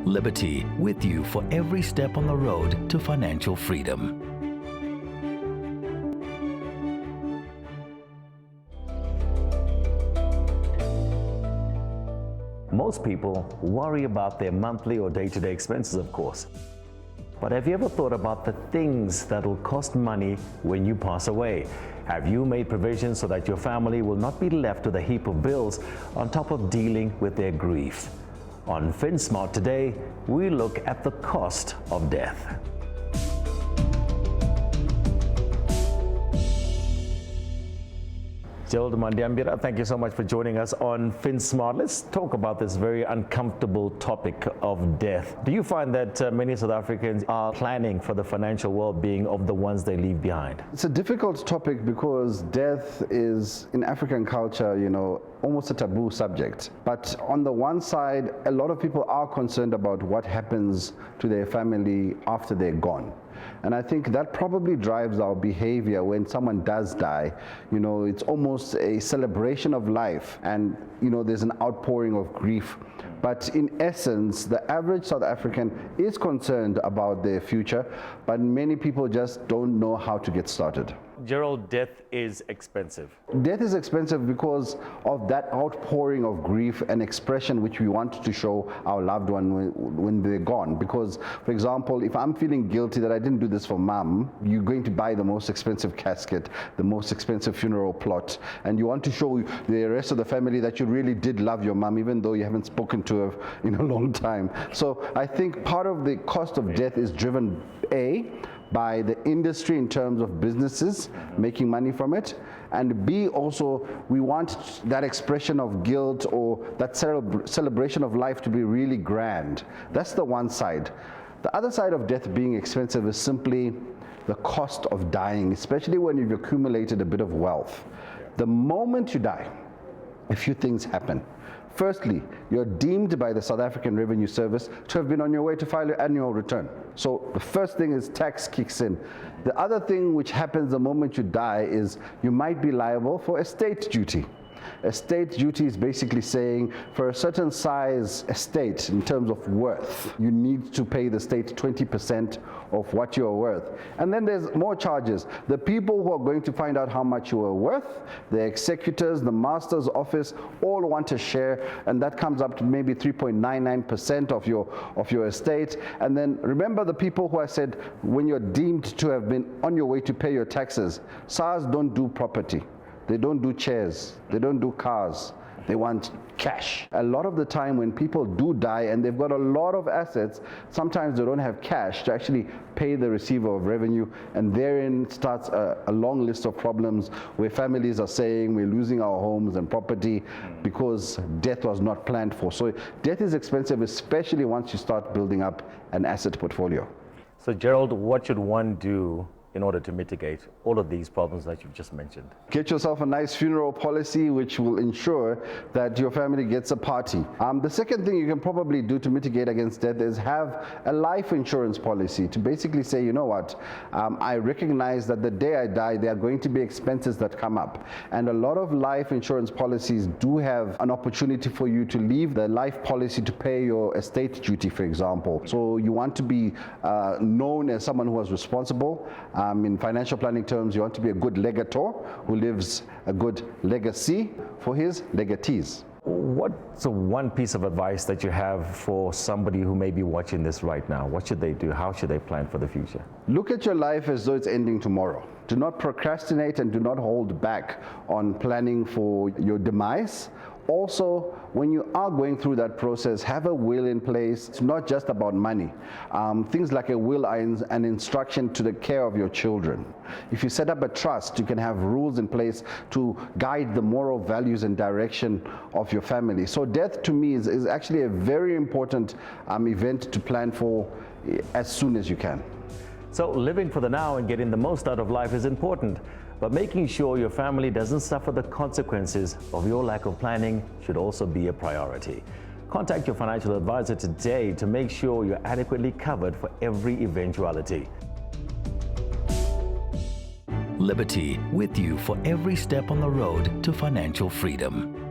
Liberty, with you for every step on the road to financial freedom. Most people worry about their monthly or day-to-day expenses, of course. But have you ever thought about the things that will cost money when you pass away? Have you made provisions so that your family will not be left with a heap of bills on top of dealing with their grief? On FinSmart today, we look at the cost of death. Gerald Mandiambira, thank you so much for joining us on FinSmart. Let's talk about this very uncomfortable topic of death. Do you find that many South Africans are planning for the financial well-being of the ones they leave behind? It's a difficult topic because death is, in African culture, almost a taboo subject. But on the one side, a lot of people are concerned about what happens to their family after they're gone. And I think that probably drives our behavior when someone does die. It's almost a celebration of life, and there's an outpouring of grief. But in essence, the average South African is concerned about their future, but many people just don't know how to get started. Gerald, death is expensive. Death is expensive because of that outpouring of grief and expression which we want to show our loved one when they're gone. Because, for example, if I'm feeling guilty that I didn't do this for mom, you're going to buy the most expensive casket, the most expensive funeral plot, and you want to show the rest of the family that you really did love your mom, even though you haven't spoken to her in a long time. So I think part of the cost of death is driven, A, by the industry in terms of businesses making money from it, and B, also we want that expression of guilt or that celebration of life to be really grand. That's the one side. The other side of death being expensive is simply the cost of dying, especially when you've accumulated a bit of wealth. The moment you die, a few things happen. Firstly, you're deemed by the South African Revenue Service to have been on your way to file your annual return. So the first thing is tax kicks in. The other thing which happens the moment you die is you might be liable for estate duty. Estate duty is basically saying for a certain size estate in terms of worth, you need to pay the state 20% of what you are worth. And then there's more charges. The people who are going to find out how much you are worth, the executors, the master's office, all want a share, and that comes up to maybe 3.99% of your estate. And then remember the people who I said when you're deemed to have been on your way to pay your taxes, SARS don't do property. They don't do chairs, they don't do cars, they want cash. A lot of the time when people do die and they've got a lot of assets, sometimes they don't have cash to actually pay the receiver of revenue, and therein starts a long list of problems where families are saying we're losing our homes and property because death was not planned for. So death is expensive, especially once you start building up an asset portfolio. So Gerald, what should one do in order to mitigate all of these problems that you've just mentioned? Get yourself a nice funeral policy which will ensure that your family gets a party. The second thing you can probably do to mitigate against death is have a life insurance policy to basically say, you know what, I recognize that the day I die, there are going to be expenses that come up. And a lot of life insurance policies do have an opportunity for you to leave the life policy to pay your estate duty, for example. So you want to be known as someone who was responsible. In financial planning terms, you want to be a good legator who leaves a good legacy for his legatees. What's the one piece of advice that you have for somebody who may be watching this right now? What should they do? How should they plan for the future? Look at your life as though it's ending tomorrow. Do not procrastinate and do not hold back on planning for your demise. Also, when you are going through that process, have a will in place. It's not just about money. Things like a will are an instruction to the care of your children. If you set up a trust, you can have rules in place to guide the moral values and direction of your family. So death to me is actually a very important event to plan for as soon as you can. So living for the now and getting the most out of life is important, but making sure your family doesn't suffer the consequences of your lack of planning should also be a priority. Contact your financial advisor today to make sure you're adequately covered for every eventuality. Liberty, with you for every step on the road to financial freedom.